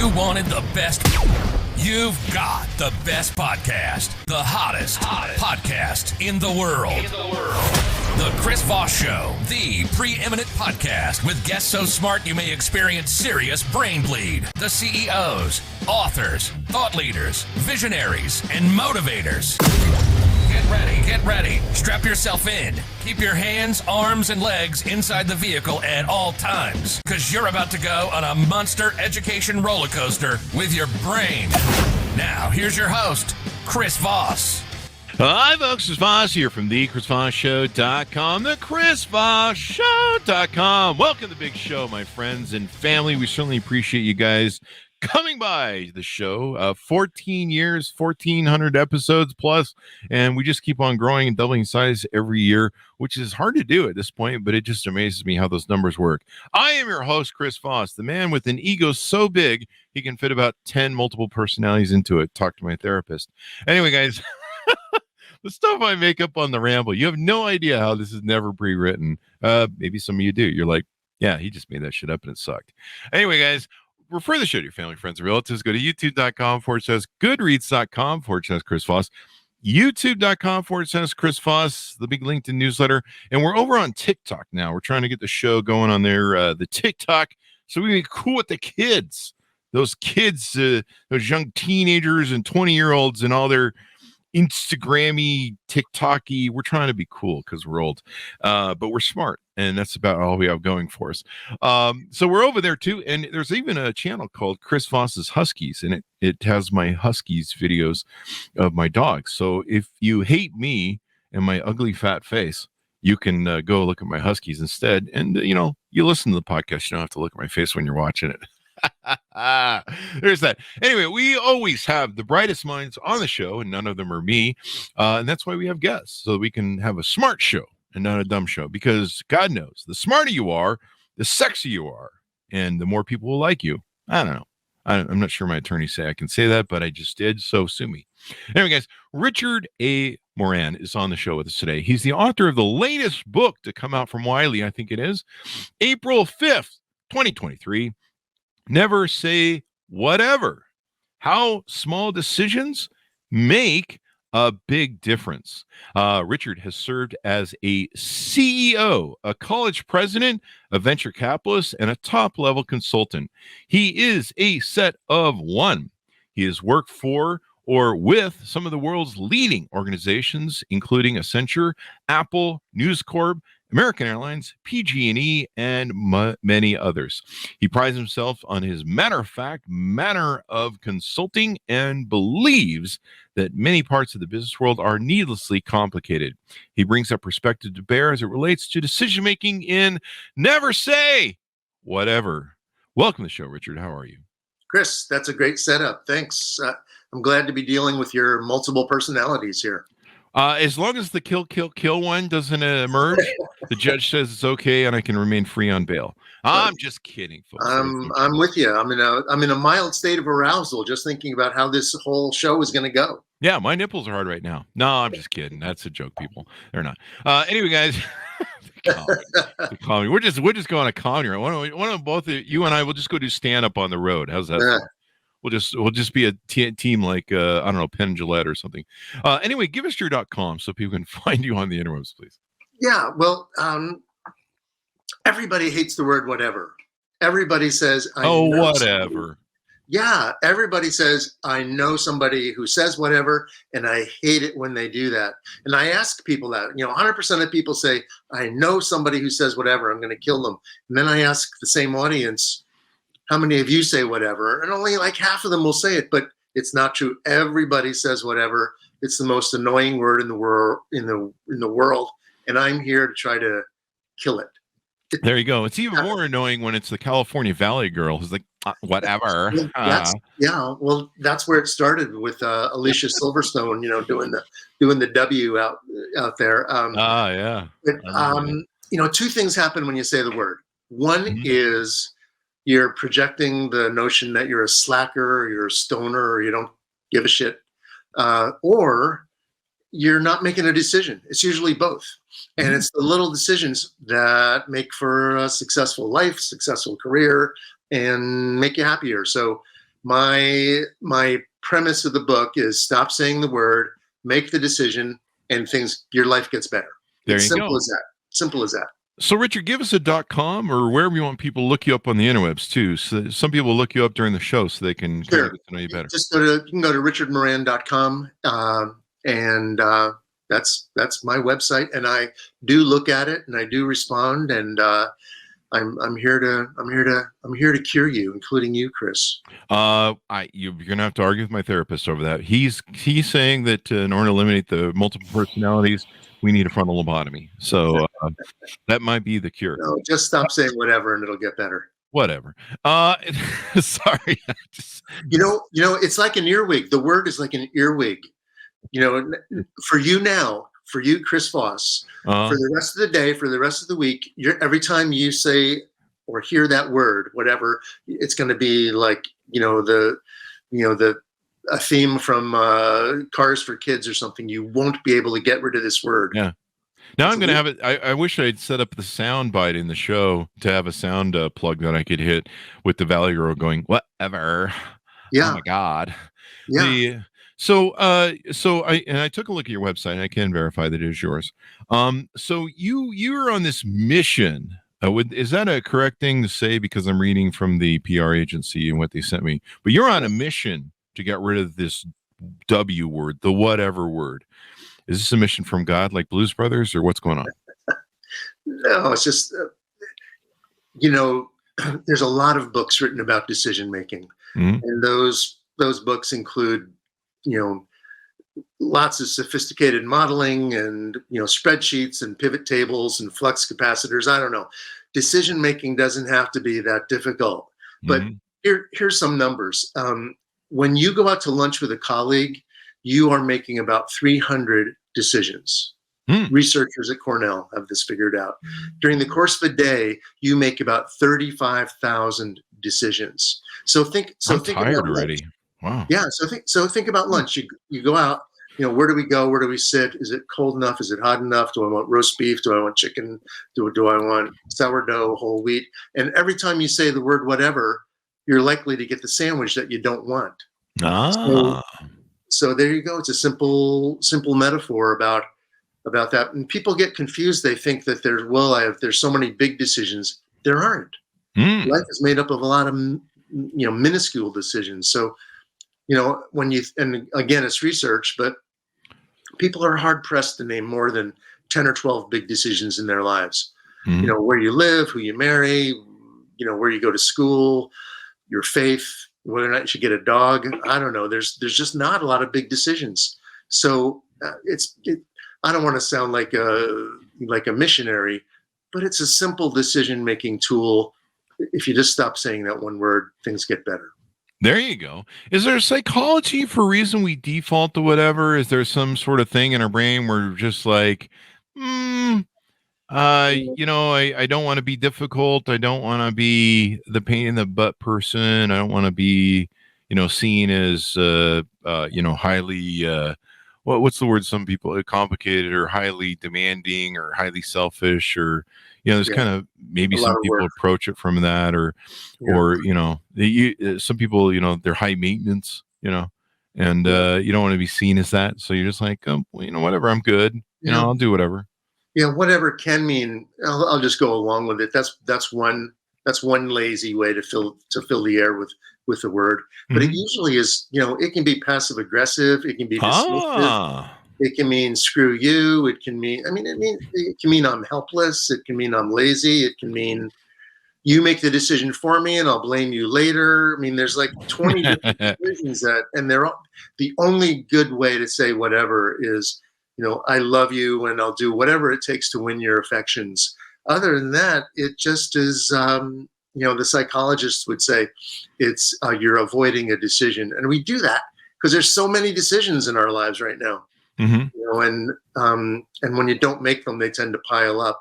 You wanted the best. You've got the best podcast. The hottest podcast in the world. The Chris Voss Show, the preeminent podcast with guests so smart you may experience serious brain bleed. The CEOs, authors, thought leaders, visionaries, and motivators. Get ready. Strap yourself in. Keep your hands, arms, and legs inside the vehicle at all times, because you're about to go on a monster education roller coaster with your brain. Now, here's your host, Chris Voss. Hi, folks. Chris Voss here from the ChrisVossShow.com, the ChrisVossShow.com. Welcome to the big show, my friends and family. We certainly appreciate you guys coming by the show. 14 years, 1,400 episodes plus, and we just keep on growing and doubling size every year, which is hard to do at this point, but it just amazes me how those numbers work. I am your host, Chris Voss, the man with an ego so big he can fit about 10 multiple personalities into it. Talk to my therapist. Anyway, guys, the stuff I make up on the ramble, you have no idea how this is never pre-written. Maybe some of you do. You're like, yeah, he just made that shit up and it sucked. Anyway, guys, refer the show to your family, friends, and relatives. Go to youtube.com/goodreads.com/Chris Voss, youtube.com/Chris Voss, the big LinkedIn newsletter. And we're over on TikTok now. We're trying to get the show going on there, the TikTok, so we can be cool with the kids. Those kids, those young teenagers and 20-year-olds and all their Instagrammy, TikToky. We're trying to be cool because we're old, but we're smart, and that's about all we have going for us. So we're over there too, and there's even a channel called Chris Voss's Huskies, and it has my Huskies videos of my dogs. So if you hate me and my ugly fat face, you can go look at my Huskies instead, and you listen to the podcast. You don't have to look at my face when you're watching it. There's that. Anyway, we always have the brightest minds on the show, and none of them are me. And that's why we have guests, so we can have a smart show and not a dumb show. Because God knows, the smarter you are, the sexier you are, and the more people will like you. I don't know. I'm not sure my attorneys say I can say that, but I just did, so sue me. Anyway, guys, Richard A. Moran is on the show with us today. He's the author of the latest book to come out from Wiley, I think it is, April 5th, 2023. Never Say Whatever. How small decisions make a big difference. Richard has served as a CEO, a college president, a venture capitalist, and a top-level consultant. He is a set of one. He has worked for or with some of the world's leading organizations, including Accenture, Apple, News Corp, American Airlines, PG&E, and many others. He prides himself on his matter-of-fact manner of consulting and believes that many parts of the business world are needlessly complicated. He brings that perspective to bear as it relates to decision-making in Never Say Whatever. Welcome to the show, Richard. How are you? Chris, that's a great setup. Thanks. I'm glad to be dealing with your multiple personalities here. As long as the kill one doesn't emerge, the judge says it's okay, and I can remain free on bail. I'm just kidding, folks. I'm with you. I'm in a mild state of arousal just thinking about how this whole show is going to go. Yeah, my nipples are hard right now. No, I'm just kidding. That's a joke, people. They're not. Anyway, guys, comedy. We're just going to comedy. One of both of you and I will just go do stand up on the road. How's that? We'll just be a team like I don't know, Penn and Gillette or something. Anyway, give us your .com so people can find you on the interwebs, please. Yeah, well, everybody hates the word whatever. Everybody says, whatever. Yeah, everybody says, I know somebody who says whatever, and I hate it when they do that. And I ask people that, 100% of people say, I know somebody who says whatever, I'm going to kill them. And then I ask the same audience, how many of you say whatever? And only like half of them will say it, but it's not true. Everybody says whatever. It's the most annoying word in the world, in the world, and I'm here to try to kill it. There you go. It's even more annoying when it's the California Valley girl who's like, whatever. Well, that's where it started with Alicia Silverstone, doing the W out there. Yeah. But, two things happen when you say the word. One is you're projecting the notion that you're a slacker, or you're a stoner, or you don't give a shit, or you're not making a decision. It's usually both. And it's the little decisions that make for a successful life, successful career, and make you happier. So my premise of the book is stop saying the word, make the decision, and your life gets better. There It's you simple go. as that. Simple as that. So, Richard, give us a .com or wherever you want people to look you up on the interwebs too. So some people look you up during the show so they can kind of get to know you better. You can go to richardmoran.com, and that's my website. And I do look at it, and I do respond, and I'm here to cure you, including you, Chris. You're gonna have to argue with my therapist over that. He's saying that in order to eliminate the multiple personalities, we need a frontal lobotomy. So that might be the cure. No, just stop saying whatever, and it'll get better. Whatever. Sorry. You know, it's like an earwig. The word is like an earwig. For you, Chris Voss, for the rest of the day, for the rest of the week, every time you say or hear that word, whatever, it's going to be like, a theme from Cars for Kids or something. You won't be able to get rid of this word. Yeah. Now I'm going to have it. I wish I'd set up the sound bite in the show to have a sound plug that I could hit with the Valley Girl going, whatever. Yeah. Oh my God. Yeah. So I took a look at your website and I can verify that it is yours. So you're on this mission. Is that a correct thing to say? Because I'm reading from the PR agency and what they sent me, but you're on a mission to get rid of this W word, the whatever word. Is this a mission from God, like Blues Brothers, or what's going on? No, it's just, there's a lot of books written about decision making, and those books include, lots of sophisticated modeling and, spreadsheets and pivot tables and flux capacitors. I don't know. Decision making doesn't have to be that difficult. But here's some numbers. When you go out to lunch with a colleague, you are making about 300 decisions. Researchers at Cornell have this figured out. During the course of a day, you make about 35,000 decisions. So think tired about already. Lunch. Wow. Yeah. So think about lunch. You go out. Where do we go? Where do we sit? Is it cold enough? Is it hot enough? Do I want roast beef? Do I want chicken? Do I want sourdough, whole wheat? And every time you say the word whatever, you're likely to get the sandwich that you don't want. So there you go. It's a simple metaphor about that. And people get confused. They think that there's so many big decisions. There aren't. Life is made up of a lot of minuscule decisions. So and again, it's research, but people are hard pressed to name more than 10 or 12 big decisions in their lives. Where you live, who you marry, where you go to school, your faith, whether or not you should get a dog. I don't know. There's just not a lot of big decisions. So I don't want to sound like a missionary, but it's a simple decision-making tool. If you just stop saying that one word, things get better. There you go. Is there psychology for a reason we default to whatever? Is there some sort of thing in our brain where we're just like, I don't want to be difficult. I don't want to be the pain in the butt person. I don't want to be, seen as, highly, what's the word? Some people are complicated or highly demanding or highly selfish or, there's kind of maybe some people approach it from that or some people, they're high maintenance, and you don't want to be seen as that. So you're just like, whatever, I'm good. I'll do whatever. Yeah, whatever can mean. I'll just go along with it. That's one lazy way to fill the air with the word. But it usually is. It can be passive aggressive. It can be dismissive. It can mean screw you. It can mean. It can mean I'm helpless. It can mean I'm lazy. It can mean you make the decision for me and I'll blame you later. There's like 20 different decisions and they're all, the only good way to say whatever is. I love you and I'll do whatever it takes to win your affections. Other than that, it just is, the psychologists would say it's you're avoiding a decision. And we do that because there's so many decisions in our lives right now. And when you don't make them, they tend to pile up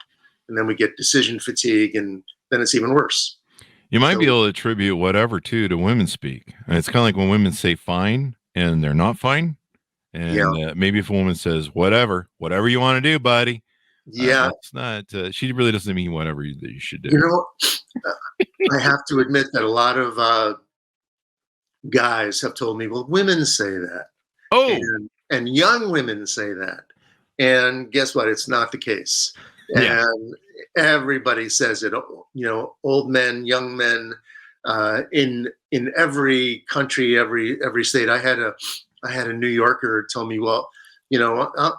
and then we get decision fatigue and then it's even worse. You might be able to attribute whatever to women speak. And it's kind of like when women say fine and they're not fine. And maybe if a woman says, whatever you want to do, buddy. It's not, she really doesn't mean whatever that you should do. I have to admit that a lot of guys have told me, well, women say that. Oh, And young women say that. And guess what? It's not the case. yeah. And everybody says it, old men, young men, in every country, every state. I had a New Yorker tell me, well,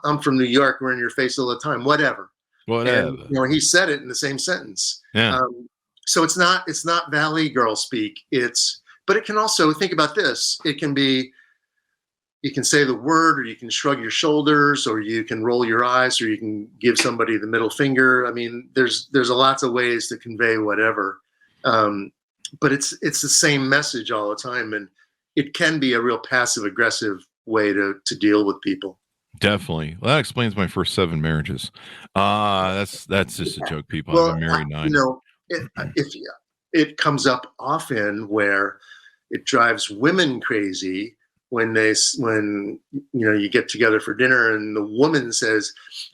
I'm from New York. We're in your face all the time. Whatever. And he said it in the same sentence. Yeah. So it's not Valley Girl speak. But it can also, think about this. It can be, you can say the word, or you can shrug your shoulders, or you can roll your eyes, or you can give somebody the middle finger. I mean, there's lots of ways to convey whatever. But it's the same message all the time, and it can be a real passive aggressive way to deal with people. Definitely. Well, that explains my first 7 marriages. That's just a joke, people. Well, I've been married 9. If it comes up often where it drives women crazy when you get together for dinner and the woman says,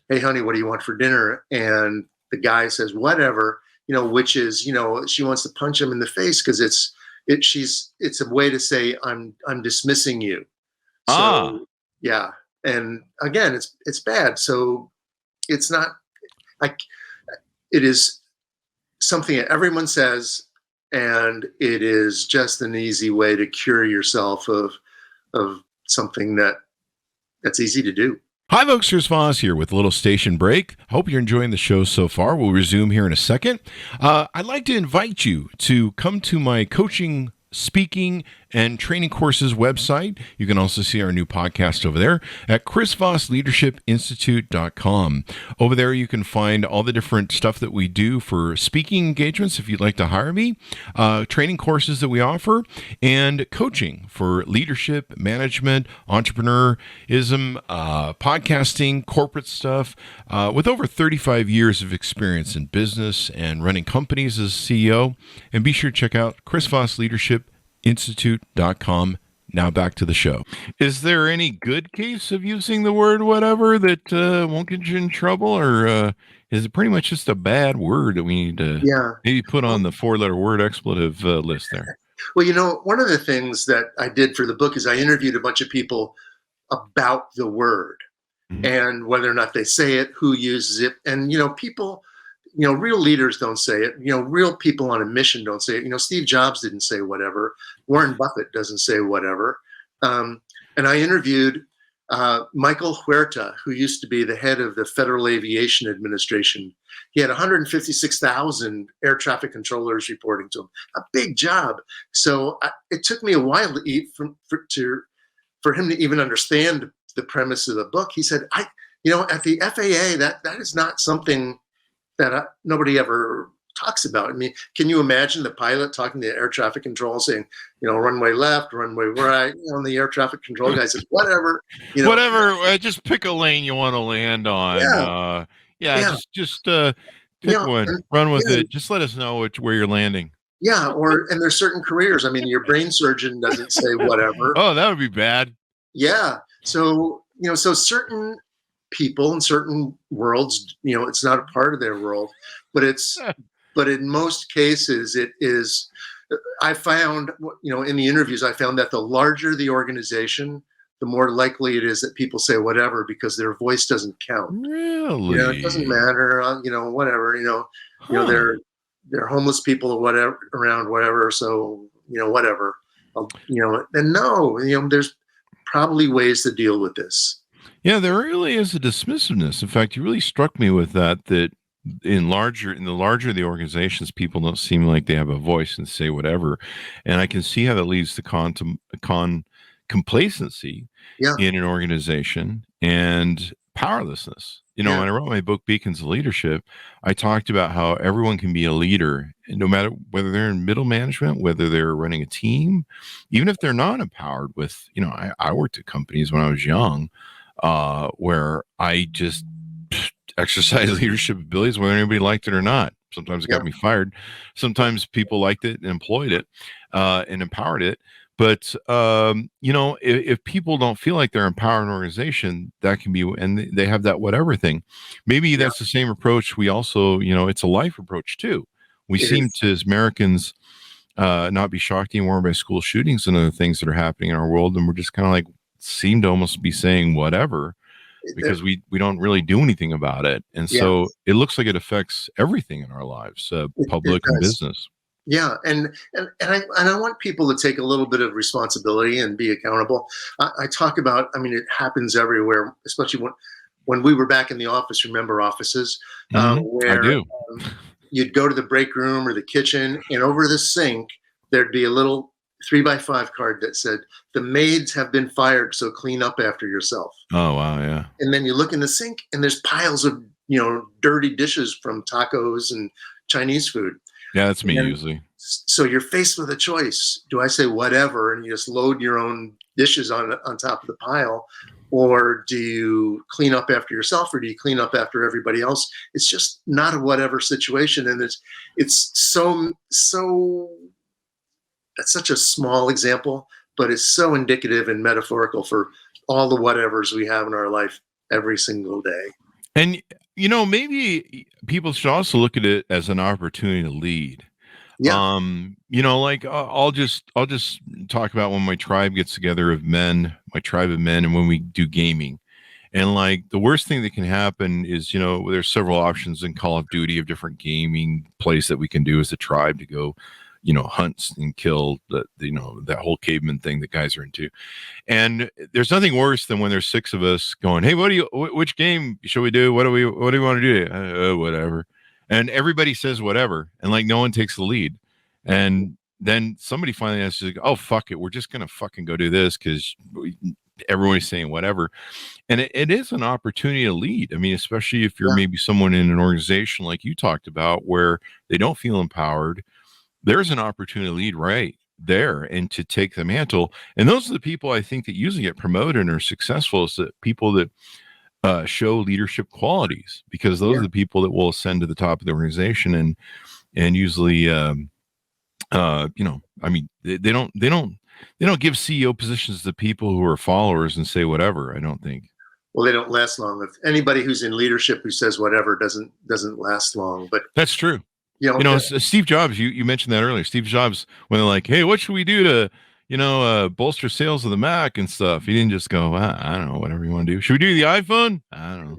"Hey, honey, what do you want for dinner?" And the guy says, "Whatever," which is, she wants to punch him in the face because it's a way to say, I'm dismissing you. So, yeah. And again, it's bad. So it's not like, it is something that everyone says, and it is just an easy way to cure yourself of something that's easy to do. Hi, folks. Chris Voss here with a little station break. Hope you're enjoying the show so far. We'll resume here in a second. I'd like to invite you to come to my coaching, speaking, and training courses website. You can also see our new podcast over there at chrisvossleadershipinstitute.com. Over there, you can find all the different stuff that we do for speaking engagements if you'd like to hire me, training courses that we offer, and coaching for leadership, management, entrepreneurism, podcasting, corporate stuff. With over 35 years of experience in business and running companies as CEO. And be sure to check out chrisvossleadershipinstitute.com. Now back to the show. Is there any good case of using the word whatever that won't get you in trouble, or is it pretty much just a bad word that we need to maybe put on the 4-letter word expletive list there? Well, one of the things that I did for the book is I interviewed a bunch of people about the word and whether or not they say it, who uses it. And, people, real leaders don't say it. Real people on a mission don't say it. Steve Jobs didn't say whatever. Warren Buffett doesn't say whatever. And I interviewed Michael Huerta, who used to be the head of the Federal Aviation Administration. He had 156,000 air traffic controllers reporting to him. A big job. So it took me a while for him to even understand the premise of the book. He said, at the FAA, that is not something that nobody ever talks about. I mean, can you imagine the pilot talking to air traffic control saying, runway left, runway right, and the air traffic control guy says, whatever. Whatever, just pick a lane you want to land on. Just pick one, run with it. Just let us know where you're landing. Yeah, and there's certain careers. I mean, your brain surgeon doesn't say whatever. Oh, that would be bad. Yeah. So, so certain people in certain worlds, it's not a part of their world, but in most cases it is. I found, in the interviews, I found that the larger the organization, the more likely it is that people say whatever because their voice doesn't count. Really? It doesn't matter, whatever, they're homeless people or whatever around, whatever. So, whatever, and there's probably ways to deal with this. Yeah, there really is a dismissiveness. In fact, you really struck me with that in the larger the organizations, people don't seem like they have a voice and say whatever. And I can see how that leads to complacency in an organization and powerlessness. When I wrote my book, Beacons of Leadership, I talked about how everyone can be a leader, no matter whether they're in middle management, whether they're running a team, even if they're not empowered with, I worked at companies when I was young, where I just exercised leadership abilities, whether anybody liked it or not. Sometimes it got me fired. Sometimes people liked it and employed it and empowered it. But, if people don't feel like they're empowering an organization, that can be, and they have that whatever thing. Maybe that's the same approach. We also, it's a life approach too. We seem to, as Americans, not be shocked anymore by school shootings and other things that are happening in our world. And we're just kind of like, seem to almost be saying whatever, because we don't really do anything about it. And so it looks like it affects everything in our lives, public and business. Yeah, and I want people to take a little bit of responsibility and be accountable. I talk about, I mean, it happens everywhere, especially when we were back in the office. Remember offices where I do. You'd go to the break room or the kitchen, and over the sink there'd be a little 3x5 card that said, "The maids have been fired, so clean up after yourself." Oh wow, yeah. And then you look in the sink, and there's piles of dirty dishes from tacos and Chinese food. Yeah, that's me usually. So you're faced with a choice. Do I say whatever and you just load your own dishes on top of the pile, or do you clean up after yourself, or do you clean up after everybody else? It's just not a whatever situation, and it's so that's such a small example, but it's so indicative and metaphorical for all the whatevers we have in our life every single day. And maybe people should also look at it as an opportunity to lead. Yeah. Like I'll just talk about when my tribe gets together of men, my tribe of men, and when we do gaming. And like the worst thing that can happen is, there's several options in Call of Duty of different gaming plays that we can do as a tribe to go, hunt and kill that whole caveman thing that guys are into. And there's nothing worse than when there's 6 of us going, "Hey, which game should we do? What do we want to do?" Whatever. And everybody says whatever, and like no one takes the lead. And then somebody finally has to say, "Oh, fuck it. We're just going to fucking go do this because everybody's saying whatever." And it is an opportunity to lead. I mean, especially if you're maybe someone in an organization like you talked about where they don't feel empowered. There's an opportunity to lead right there and to take the mantle. And those are the people I think that usually get promoted and are successful, is the people that show leadership qualities, because those are the people that will ascend to the top of the organization. And usually, I mean, they don't give CEO positions to people who are followers and say whatever. I don't think. Well, they don't last long. If anybody who's in leadership who says whatever doesn't last long. But that's true. Steve Jobs, you mentioned that earlier. Steve Jobs, when they're like, "Hey, what should we do to, bolster sales of the Mac and stuff?" He didn't just go, "I don't know, whatever you want to do. Should we do the iPhone? I don't know,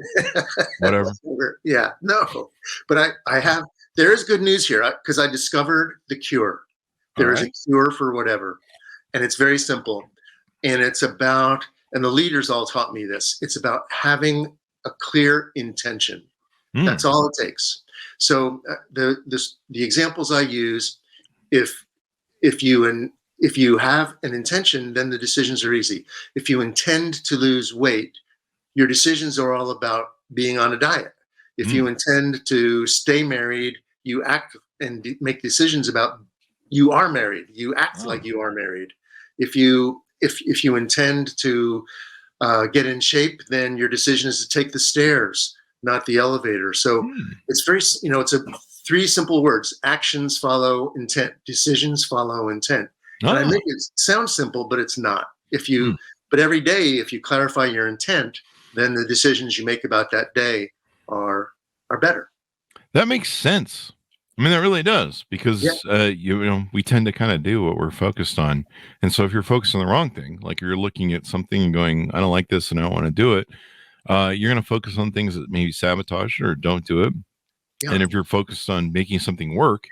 whatever." Yeah, no, but there is good news here, because I discovered the cure. There is a cure for whatever, and it's very simple, and it's about, and the leaders all taught me this. It's about having a clear intention. That's all it takes. So the examples I use, if you have an intention, then the decisions are easy. If you intend to lose weight, your decisions are all about being on a diet. If you intend to stay married, you act and make decisions about you are married. You act like you are married. If you intend to get in shape, then your decision is to take the stairs, not the elevator. So it's very, it's 3 simple words: actions follow intent, decisions follow intent. And I make it sound simple, but it's not. But every day, if you clarify your intent, then the decisions you make about that day are better. That makes sense. I mean, that really does, because we tend to kind of do what we're focused on. And so if you're focused on the wrong thing, like you're looking at something and going, "I don't like this and I don't want to do it," you're going to focus on things that maybe sabotage it or don't do it. Yeah. And if you're focused on making something work,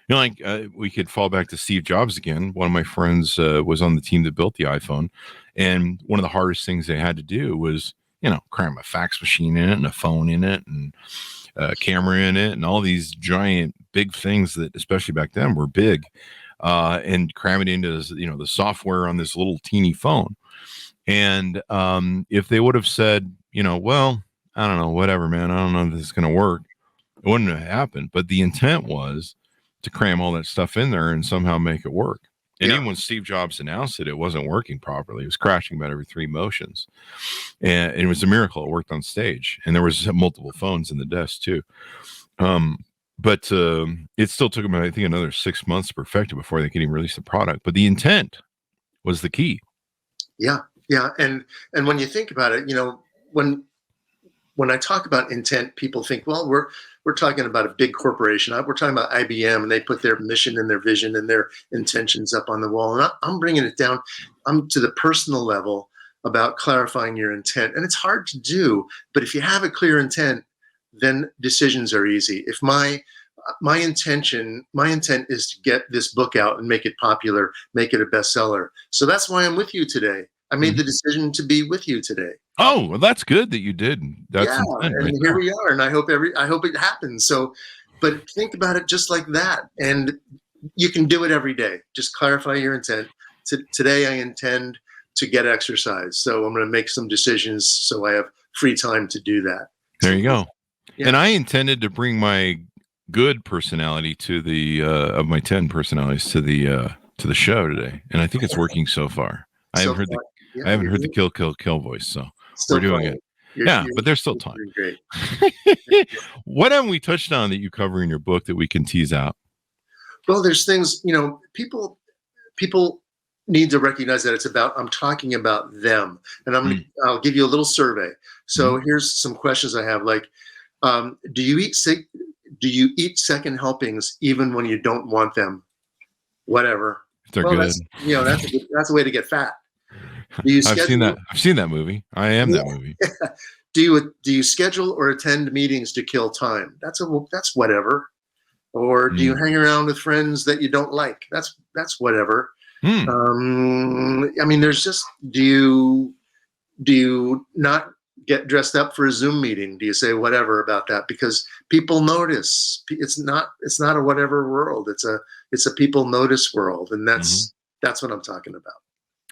we could fall back to Steve Jobs again. One of my friends was on the team that built the iPhone. And one of the hardest things they had to do was, cram a fax machine in it and a phone in it and a camera in it and all these giant big things that, especially back then, were big, and cram it into this, the software on this little teeny phone. And if they would have said, "Well, I don't know, whatever, man, I don't know if this is going to work," it wouldn't have happened. But the intent was to cram all that stuff in there and somehow make it work. And even when Steve Jobs announced it, it wasn't working properly. It was crashing about every 3 motions. And it was a miracle it worked on stage. And there was multiple phones in the desk too. But it still took them, I think, another 6 months to perfect it before they could even release the product. But the intent was the key. Yeah. Yeah. And when you think about it, when when I talk about intent, people think, well, we're talking about a big corporation. We're talking about IBM, and they put their mission and their vision and their intentions up on the wall. And I'm bringing it down. I'm to the personal level about clarifying your intent. And it's hard to do, but if you have a clear intent, then decisions are easy. If my intent is to get this book out and make it popular, make it a bestseller. So that's why I'm with you today. I made the decision to be with you today. Oh, well, that's good that you did. That's and right here we are, and I hope it happens. So, but think about it just like that, and you can do it every day. Just clarify your intent. Today, I intend to get exercise, so I'm going to make some decisions so I have free time to do that. There you go. Yeah. And I intended to bring my good personality to the of my 10 personalities to the show today, and I think it's working so far. I haven't heard the kill voice, so we're doing it. But there's still time. Great. What haven't we touched on that you cover in your book that we can tease out? Well, there's things, people need to recognize that I'm talking about them, and I'll give you a little survey. So here's some questions I have, like, do you eat second helpings even when you don't want them? Whatever. If they're good. That's a way to get fat. I've seen that movie. I am that movie. Do you schedule or attend meetings to kill time? That's whatever. Or do you hang around with friends that you don't like? That's whatever. There's just, do you not get dressed up for a Zoom meeting? Do you say whatever about that? Because people notice. It's not a whatever world. It's a people notice world, and that's what I'm talking about.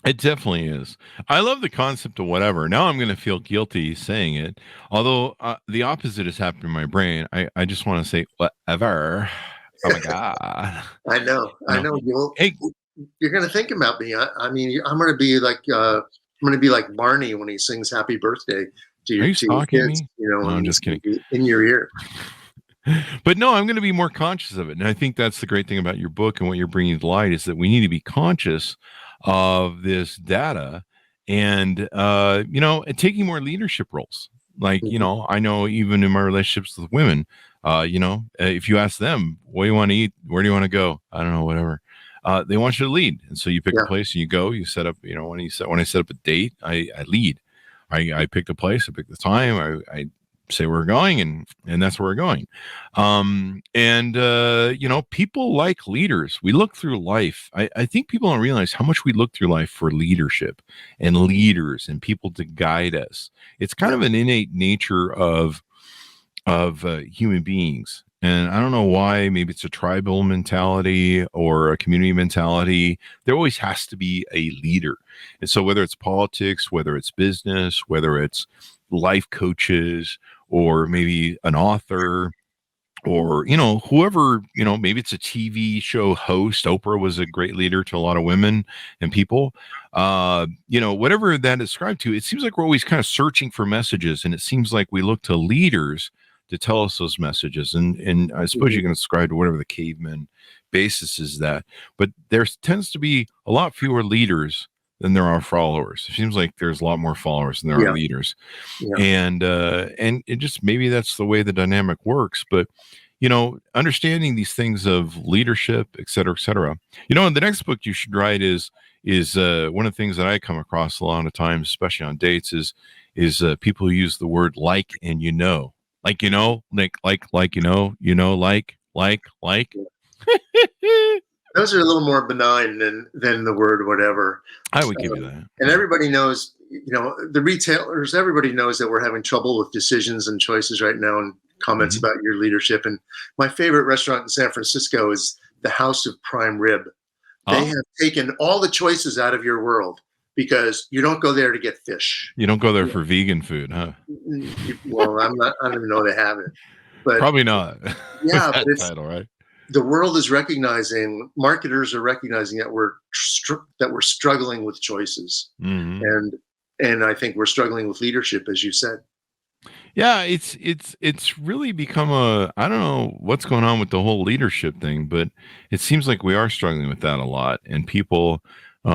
It definitely is. I love the concept of whatever. Now I'm going to feel guilty saying it, although the opposite has happened in my brain. I just want to say whatever. Oh my God. I know. You're going to think about me. I'm going to be like Barney when he sings "Happy Birthday" to your kids. Me? No, I'm just kidding. In your ear. But no, I'm going to be more conscious of it, and I think that's the great thing about your book and what you're bringing to light is that we need to be conscious of this data and taking more leadership roles. Like, I know even in my relationships with women, if you ask them, what do you want to eat? Where do you want to go? I don't know, whatever. They want you to lead. And so you pick a place and you go, you set up, when I set up a date, I lead. I pick the place, I pick the time, I say where we're going, and that's where we're going. People like leaders. We look through life. I think people don't realize how much we look through life for leadership and leaders and people to guide us. It's kind of an innate nature of human beings. And I don't know why. Maybe it's a tribal mentality or a community mentality. There always has to be a leader. And so whether it's politics, whether it's business, whether it's life coaches, or maybe an author, or, whoever, maybe it's a TV show host. Oprah was a great leader to a lot of women and people, whatever that is described to, it seems like we're always kind of searching for messages. And it seems like we look to leaders to tell us those messages. And I suppose you can ascribe to whatever the caveman basis is that, but there tends to be a lot fewer leaders than there are followers. It seems like there's a lot more followers than there are leaders. Yeah. And it just, maybe that's the way the dynamic works, but understanding these things of leadership, et cetera, et cetera. The next book you should write is one of the things that I come across a lot of times, especially on dates, is people who use the word like and like like. Those are a little more benign than the word whatever. I would give you that. And everybody knows, the retailers, everybody knows that we're having trouble with decisions and choices right now, and comments about your leadership. And my favorite restaurant in San Francisco is the House of Prime Rib. They have taken all the choices out of your world because you don't go there to get fish. You don't go there for vegan food, huh? Well, I don't even know they have it. But probably not. Yeah, but it's title, right? The world is recognizing, marketers are recognizing that we're struggling with choices, and I think we're struggling with leadership, as you said. Yeah, it's really become I don't know what's going on with the whole leadership thing, but it seems like we are struggling with that a lot, and people, I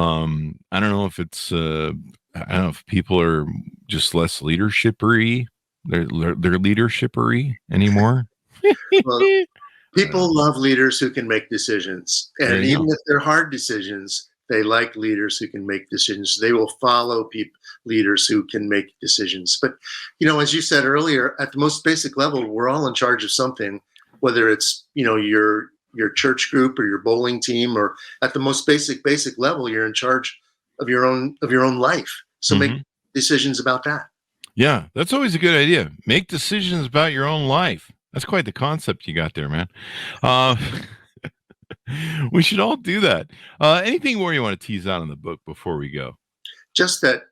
don't know if it's I don't know if people are just less leadership-y their leadershipery anymore. Well, people love leaders who can make decisions. And even if they're hard decisions, they like leaders who can make decisions. They will follow leaders who can make decisions. But, as you said earlier, at the most basic level, we're all in charge of something, whether it's, your church group or your bowling team, or at the most basic level, you're in charge of your own life. So make decisions about that. Yeah, that's always a good idea. Make decisions about your own life. That's quite the concept you got there, man. We should all do that. Anything more you want to tease out in the book before we go? Just that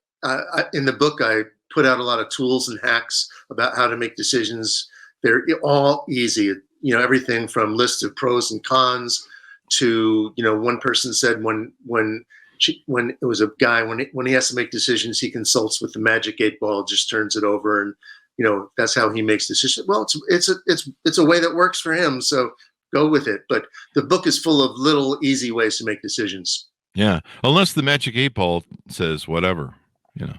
in the book, I put out a lot of tools and hacks about how to make decisions. They're all easy. Everything from lists of pros and cons to, one person said when it was a guy, when he has to make decisions, he consults with the magic 8-ball, just turns it over, and that's how he makes decisions. Well, it's a way that works for him, so go with it. But the book is full of little easy ways to make decisions. Yeah, unless the magic 8-ball says whatever,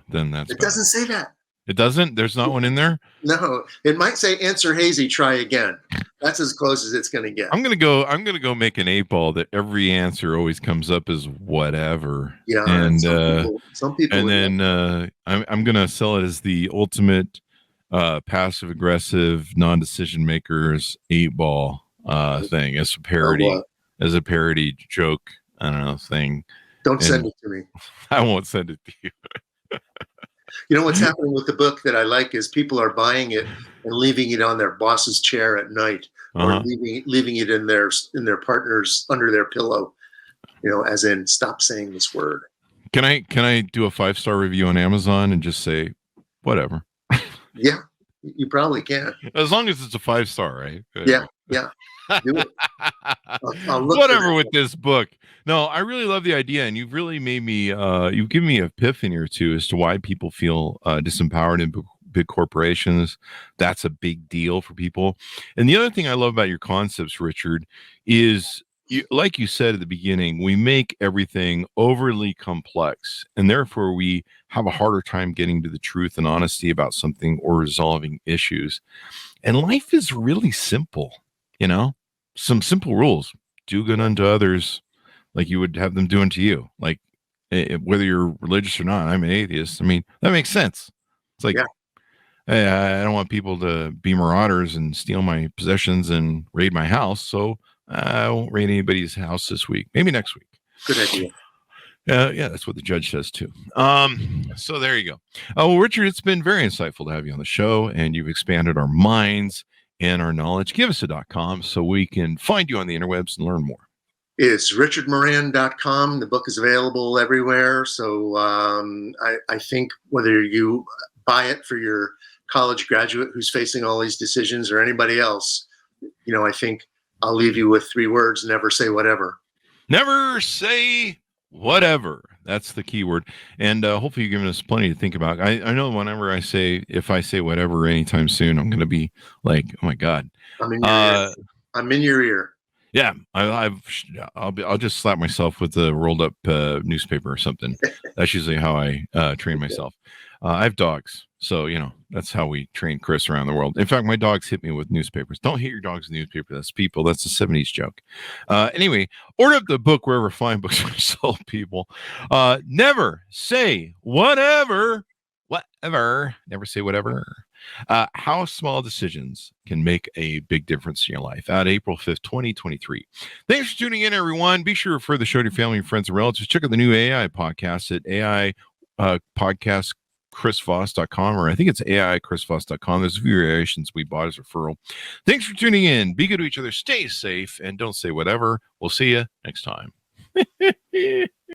then that's. It doesn't say that. It doesn't? There's not one in there? No, it might say answer hazy, try again. That's as close as it's going to get. I'm going to go make an 8-ball that every answer always comes up as whatever. Yeah. And some people and then I'm going to sell it as the ultimate passive aggressive non-decision makers 8-ball thing as a parody joke. I don't know, thing. Don't send it to me. I won't send it to you. What's happening with the book that I like is people are buying it and leaving it on their boss's chair at night, or leaving it in their partner's under their pillow. As in, stop saying this word. Can I do a 5-star review on Amazon and just say whatever? Yeah, you probably can. As long as it's a 5-star, right? Yeah. Do it. I'll look whatever with this book. No, I really love the idea, and you've really made me you've given me an epiphany or two as to why people feel disempowered in big corporations. That's a big deal for people. And the other thing I love about your concepts, Richard, is like you said at the beginning, we make everything overly complex, and therefore we have a harder time getting to the truth and honesty about something or resolving issues. And life is really simple, some simple rules. Do good unto others like you would have them do unto you. Like whether you're religious or not. I'm an atheist. I mean, that makes sense. It's like, hey, I don't want people to be marauders and steal my possessions and raid my house. So I won't raid anybody's house this week. Maybe next week. Good idea. Yeah, that's what the judge says too. So there you go. Well, Richard, it's been very insightful to have you on the show, and you've expanded our minds and our knowledge. Give us a .com so we can find you on the interwebs and learn more. It's richardmoran.com. The book is available everywhere. So I think whether you buy it for your college graduate who's facing all these decisions or anybody else, I think I'll leave you with 3 words: never say whatever. Never say whatever. That's the key word. And hopefully you've given us plenty to think about. I know whenever if I say whatever anytime soon, I'm going to be like, oh my God. I'm in your ear. Yeah, I'll just slap myself with a rolled up newspaper or something. That's usually how I train myself. I have dogs, so that's how we train Chris around the world. In fact, my dogs hit me with newspapers. Don't hit your dogs with newspaper. That's people. That's a 70s joke. Anyway, order up the book wherever fine books are sold, people. Never say whatever. Whatever. Never say whatever. How small decisions can make a big difference in your life. Out April 5th, 2023. Thanks for tuning in, everyone. Be sure to refer the show to your family, friends, and relatives. Check out the new AI podcast at AI podcast chrisvoss.com, or I think it's AIChrisVoss.com. There's a few variations we bought as a referral. Thanks for tuning in. Be good to each other. Stay safe and don't say whatever. We'll see you next time.